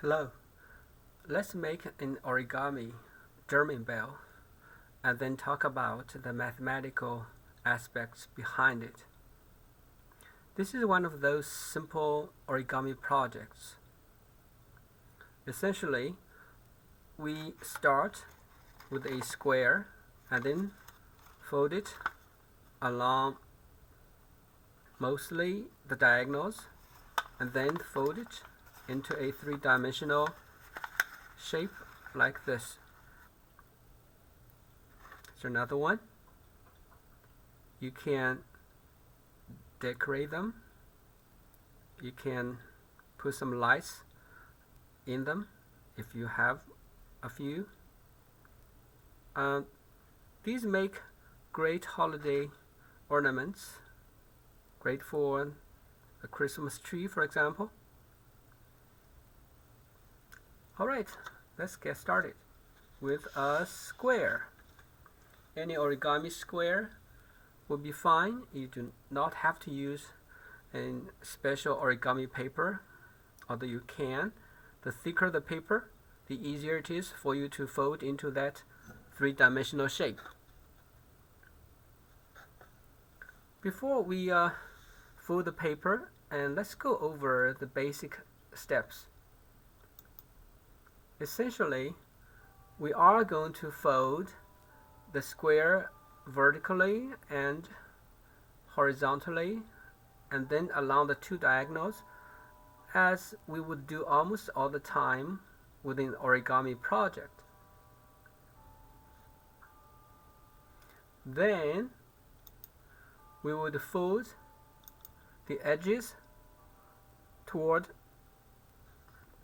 Hello. Let's make an origami German bell and then talk about the mathematical aspects behind it. This is one of those simple origami projects. Essentially, we start with a square and then fold it along mostly the diagonals and then fold it into a three-dimensional shape like this. Here's another one. You can decorate them. You can put some lights in them if you have a few. These make great holiday ornaments, great for a Christmas tree, for example. Alright, let's get started with a square. Any origami square will be fine. You do not have to use a special origami paper, although you can. The thicker the paper, the easier it is for you to fold into that three-dimensional shape. Before we fold the paper, and let's go over the basic steps. Essentially, we are going to fold the square vertically and horizontally, and then along the two diagonals, as we would do almost all the time within the origami project. Then we would fold the edges toward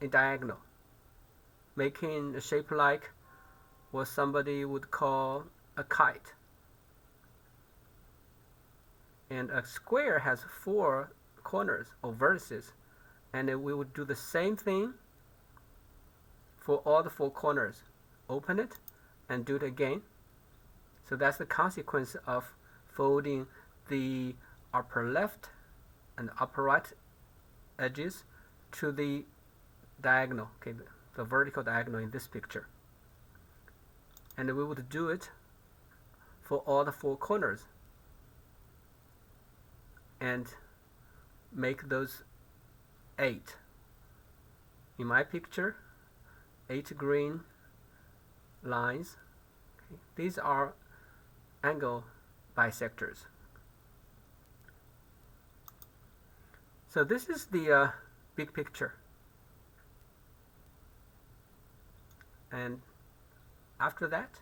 a diagonal, making a shape like what somebody would call a kite. And a square has 4 corners or vertices, and we would do the same thing for all the 4 corners. Open it and do it again. So that's the consequence of folding the upper left and upper right edges to the diagonal, okay, the vertical diagonal in this picture. And we would do it for all the 4 corners and make those 8. In my picture, 8 green lines. Okay. These are angle bisectors. So this is the big picture. And after that,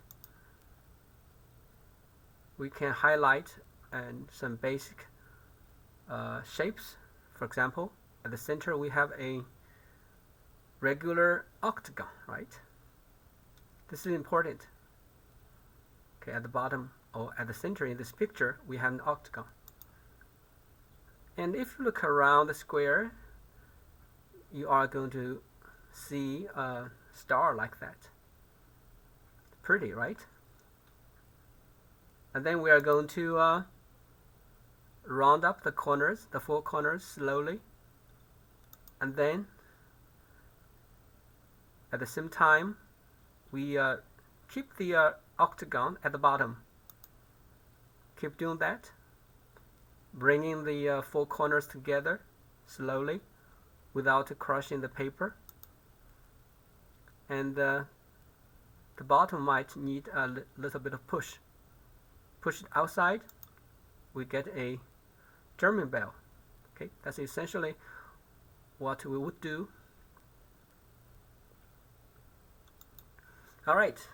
we can highlight some basic shapes. For example, at the center we have a regular octagon, right? This is important. Okay, at the bottom or at the center in this picture, we have an octagon. And if you look around the square, you are going to see a star like that. Pretty, right? And then we are going to round up the corners, the 4 corners slowly. And then at the same time, we keep the octagon at the bottom. Keep doing that, bringing the 4 corners together slowly without crushing the paper. And the bottom might need a little bit of push. Push it outside, we get a German bell. Okay, that's essentially what we would do. Alright,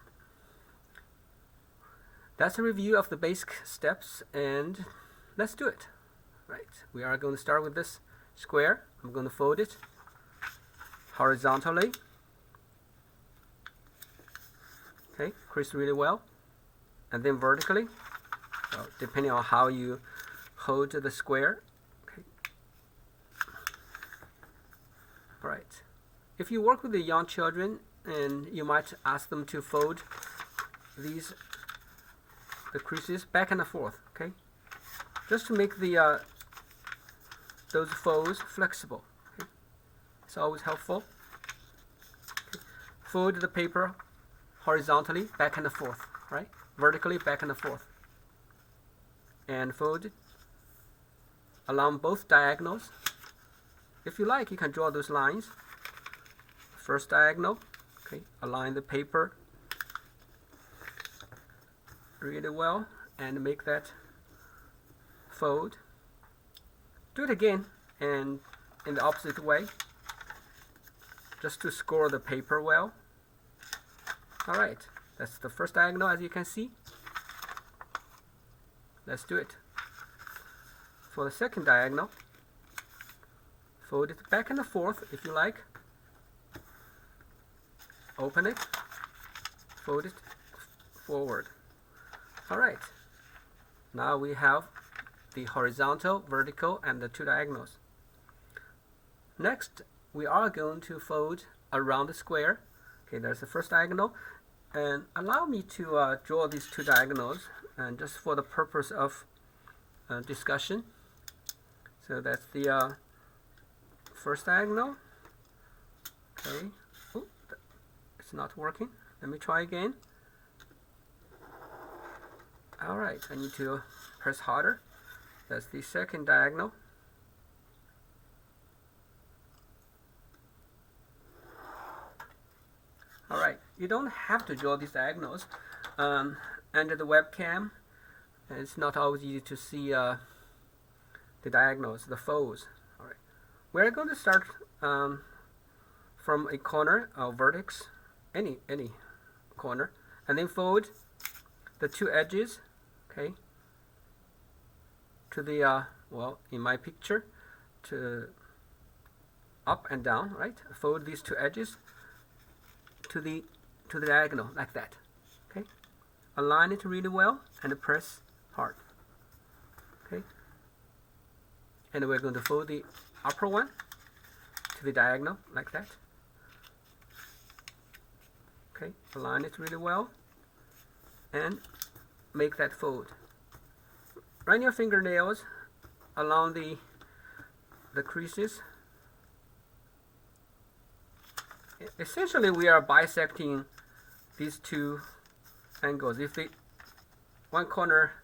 that's a review of the basic steps, and let's do it. Right, we are going to start with this square. I'm going to fold it horizontally. Okay, crease really well. And then vertically, well, depending on how you hold the square. Okay. Alright, if you work with the young children, and you might ask them to fold the creases back and forth, okay? Just to make those folds flexible. Okay? It's always helpful. fold the paper horizontally back and forth, right? Vertically back and forth. And fold it along both diagonals. If you like, you can draw those lines. First diagonal, okay, align the paper really well and make that fold. Do it again and in the opposite way, just to score the paper well. Alright, that's the first diagonal, as you can see. Let's do it. For the second diagonal, fold it back and forth if you like. Open it, fold it forward. Alright, now we have the horizontal, vertical, and the two diagonals. Next, we are going to fold around the square. Okay, there's the first diagonal. And allow me to draw these two diagonals, and just for the purpose of discussion. So that's the first diagonal. Okay. Ooh, it's not working. Let me try again. Alright, I need to press harder. That's the second diagonal. Alright, you don't have to draw these diagonals. Under the webcam, it's not always easy to see the diagonals, the folds. Alright, we're going to start from a corner, a vertex, any corner, and then fold the two edges, okay, to the well, in my picture, to up and down, right? Fold these two edges to the diagonal like that. Okay, align it really well and press hard. Okay, and we're going to fold the upper one to the diagonal like that. Okay, align it really well and make that fold. Run your fingernails along the creases. Essentially, we are bisecting these two angles. If the one corner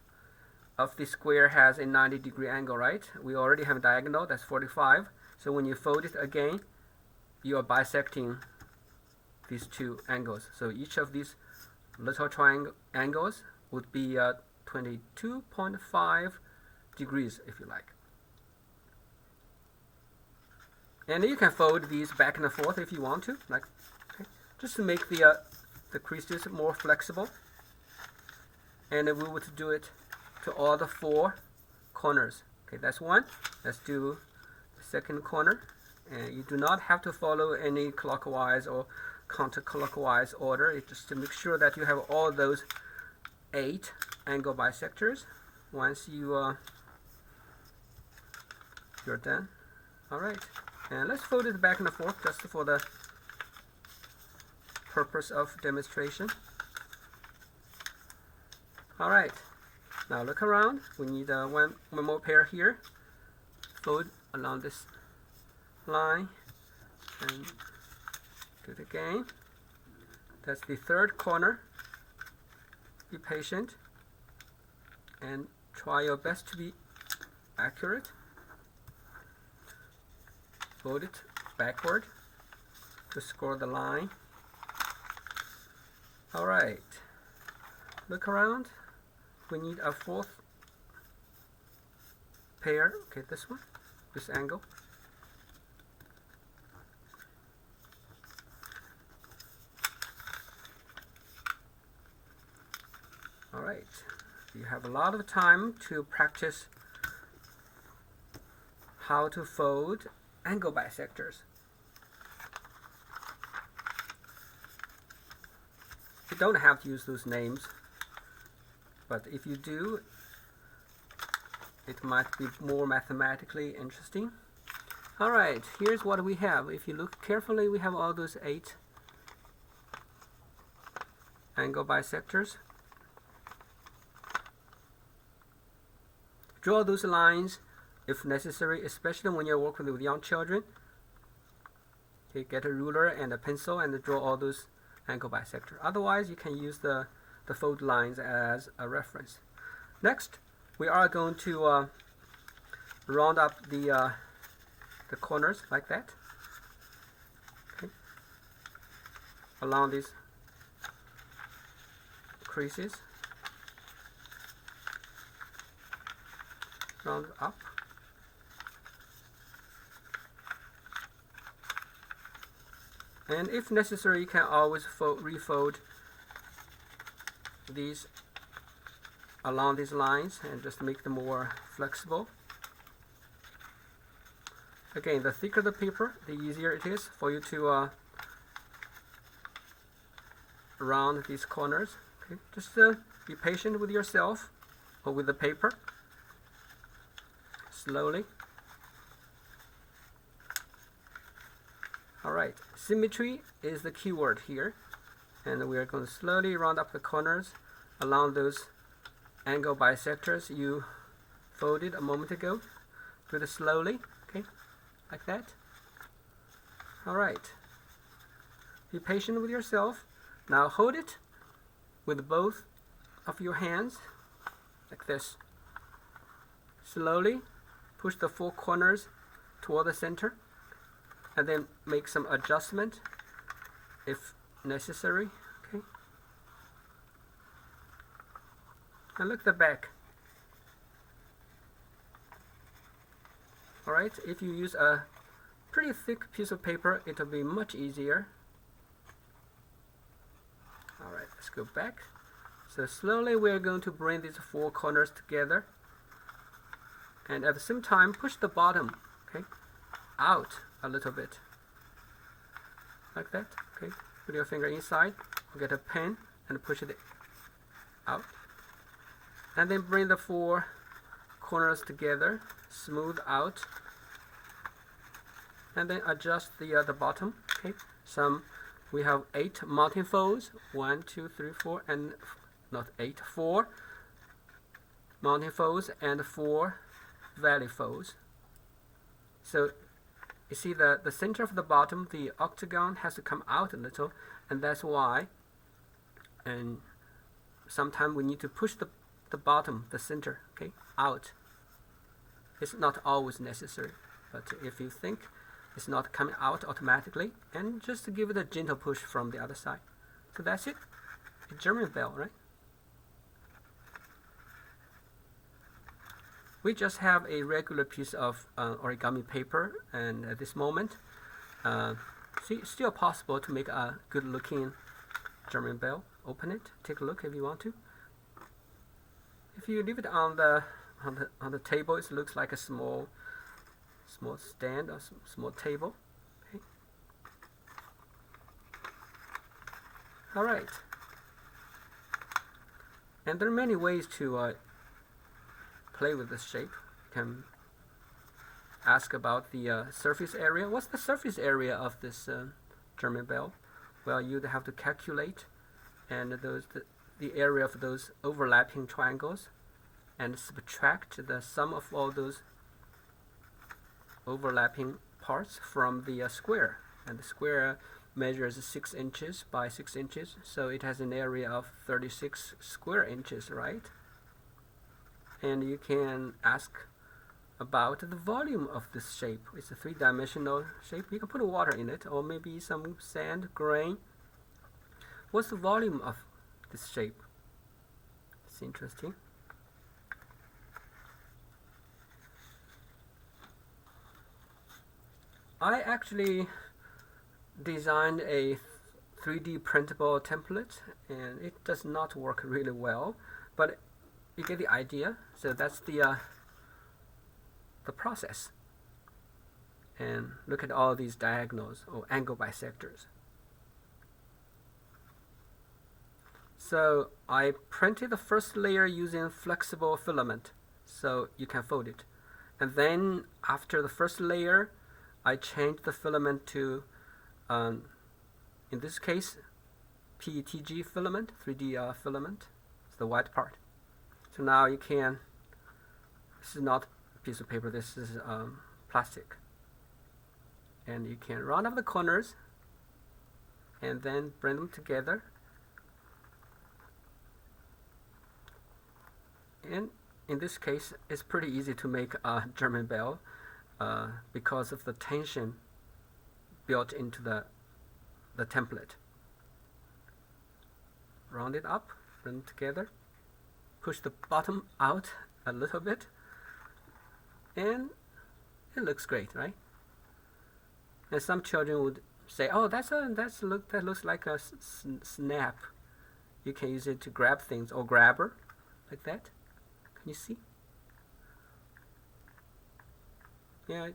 of the square has a 90-degree angle, right? We already have a diagonal, that's 45. So when you fold it again, you are bisecting these two angles. So each of these little triangle angles would be 22.5 degrees, if you like. And you can fold these back and forth if you want to, like, okay, just to make the creases more flexible. And we would do it to all the four corners. Okay, that's one. Let's do the second corner. And you do not have to follow any clockwise or counterclockwise order. It's just to make sure that you have all those 8 angle bisectors. Once you're done. All right. And let's fold it back and forth just for the purpose of demonstration. Alright, now look around. We need one more pair here. Fold along this line and do it again. That's the third corner. Be patient and try your best to be accurate. Fold it backward to score the line. Alright, look around. We need a fourth pair. Okay, this one, this angle. Alright, you have a lot of time to practice how to fold angle bisectors. You don't have to use those names, but if you do, it might be more mathematically interesting. Alright, here's what we have. If you look carefully, we have all those 8 angle bisectors. Draw those lines if necessary, especially when you're working with young children. Okay, get a ruler and a pencil and draw all those angle bisector. Otherwise, you can use the fold lines as a reference. Next, we are going to round up the corners like that. Okay. Along these creases. Round up. And if necessary, you can always refold these along these lines and just make them more flexible. Again, the thicker the paper, the easier it is for you to round these corners. Okay, just be patient with yourself or with the paper. Slowly. Alright, symmetry is the key word here, and we are going to slowly round up the corners along those angle bisectors you folded a moment ago. Do it slowly, okay, like that. Alright, be patient with yourself. Now hold it with both of your hands, like this. Slowly push the four corners toward the center, and then make some adjustment if necessary. Okay. And look at the back. Alright, if you use a pretty thick piece of paper, it'll be much easier. Alright, let's go back. So slowly we're going to bring these four corners together, and at the same time push the bottom, okay, out a little bit, like that. Okay, put your finger inside, get a pen and push it out, and then bring the four corners together, smooth out, and then adjust the bottom. Okay, we have 8 mounting folds, 1, 2, 3, 4, and not 8, 4 mounting folds and 4 valley folds. So you see the center of the bottom, the octagon has to come out a little, and that's why. And sometimes we need to push the bottom, the center, okay, out. It's not always necessary, but if you think it's not coming out automatically, and just to give it a gentle push from the other side. So that's it. A German bell, right? We just have a regular piece of origami paper, and at this moment, still possible to make a good looking German bell. Open it, take a look if you want to. If you leave it on the table, it looks like a small stand or small table. Okay. All right. And there are many ways to play with this shape. You can ask about the surface area. What's the surface area of this German bell? Well, you'd have to calculate and the area of those overlapping triangles and subtract the sum of all those overlapping parts from the square. And the square measures 6 inches by 6 inches, so it has an area of 36 square inches, right? And you can ask about the volume of this shape. It's a 3-dimensional shape. You can put water in it, or maybe some sand, grain. What's the volume of this shape? It's interesting. I actually designed a 3D printable template, and it does not work really well, but you get the idea. So that's the process. And look at all these diagonals or angle bisectors. So I printed the first layer using flexible filament, so you can fold it. And then after the first layer, I changed the filament to, in this case, PETG filament, 3D filament. It's the white part. So now you can, this is not a piece of paper, this is plastic. And you can round up the corners and then bring them together. And in this case, it's pretty easy to make a German bell because of the tension built into the template. Round it up, bring them together, push the bottom out a little bit, and it looks great, right? And some children would say, "Oh, that looks like a snap." You can use it to grab things or grabber, like that. Can you see? Yeah,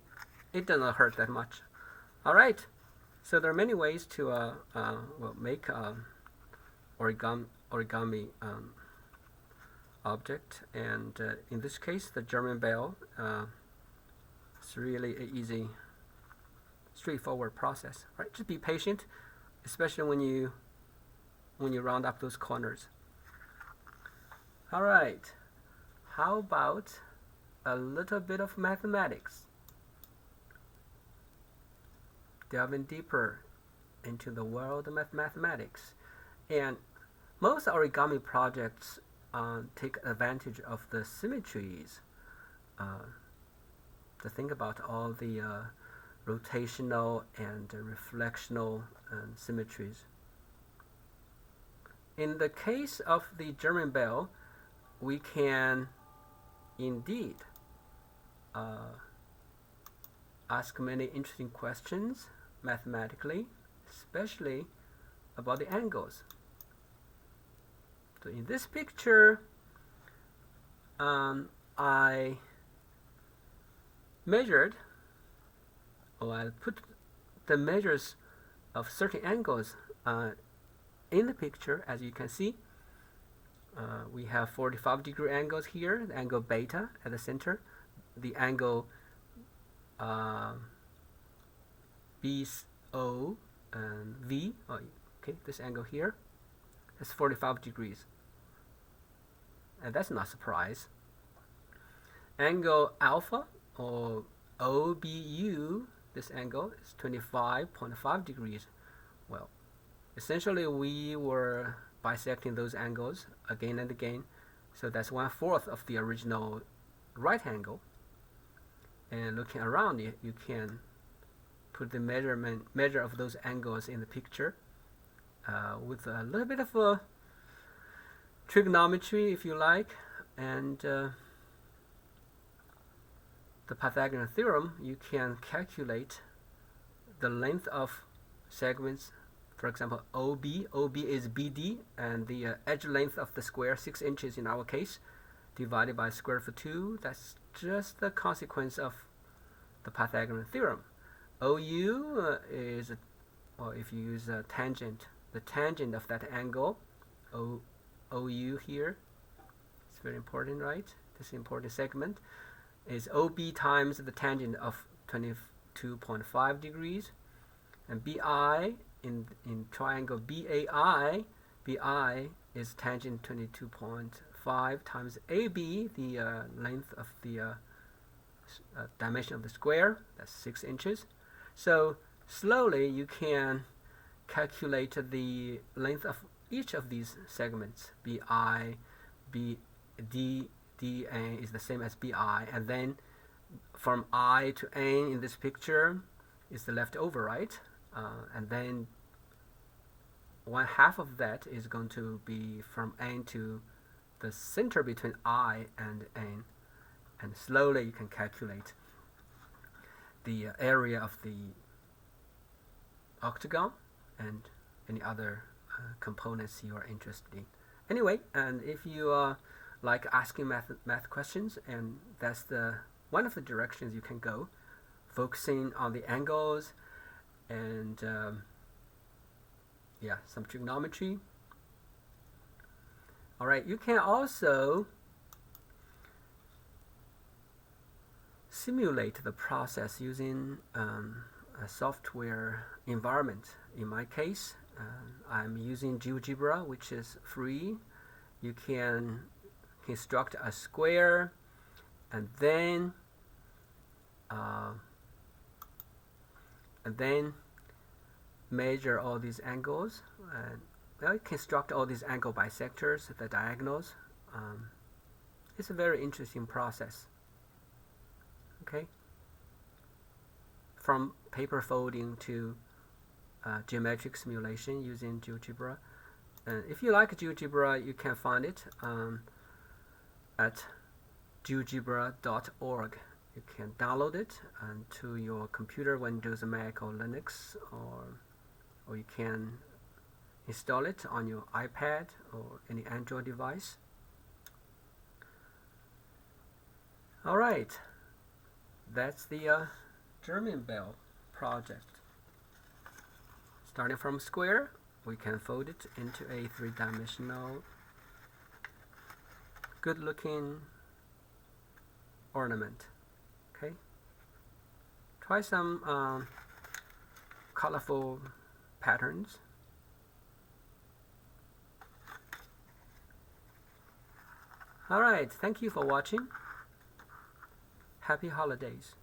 it doesn't hurt that much. All right. So there are many ways to make origami object, and in this case, the German bell. It's really an easy, straightforward process. Right? Just be patient, especially when you round up those corners. All right. How about a little bit of mathematics? Delving deeper into the world of mathematics. And most origami projects take advantage of the symmetries to think about all the rotational and reflectional symmetries. In the case of the German bell, we can indeed ask many interesting questions mathematically, especially about the angles. So in this picture, I measured, or I put the measures of certain angles in the picture. As you can see, we have 45-degree angles here, the angle beta at the center, the angle BO and V, okay, this angle here, that's 45 degrees. And that's not a surprise. Angle alpha, or OBU, this angle is 25.5 degrees. Well, essentially we were bisecting those angles again and again, so that's 1/4 of the original right angle. And looking around, you can put the measure of those angles in the picture with a little bit of a trigonometry, if you like, and the Pythagorean theorem. You can calculate the length of segments. For example, OB is BD, and the edge length of the square, 6 inches in our case, divided by square root of 2. That's just the consequence of the Pythagorean theorem. OU is, or if you use a tangent, the tangent of that angle, OU here, it's very important, right? This important segment is OB times the tangent of 22.5 degrees, and BI in triangle BAI is tangent 22.5 times AB, the length of the dimension of the square, that's 6 inches. So slowly you can calculate the length of each of these segments. BI, DN is the same as BI, and then from I to N in this picture is the leftover, right? And then 1/2 of that is going to be from N to the center between I and N, and slowly you can calculate the area of the octagon and any other components you are interested in. Anyway, and if you like asking math questions, and that's one of the directions you can go, focusing on the angles and some trigonometry. All right, you can also simulate the process using a software environment. In my case, I'm using GeoGebra, which is free. You can construct a square and then measure all these angles, and well, construct all these angle bisectors, the diagonals. It's a very interesting process. Okay, from paper folding to geometric simulation using GeoGebra. And if you like GeoGebra, you can find it at geogebra.org. You can download it to your computer, Windows, Mac, or Linux, or you can install it on your iPad or any Android device. All right, that's the German bell project. Starting from square, we can fold it into a three-dimensional, good-looking ornament. Okay, try some colorful patterns. All right, thank you for watching. Happy holidays.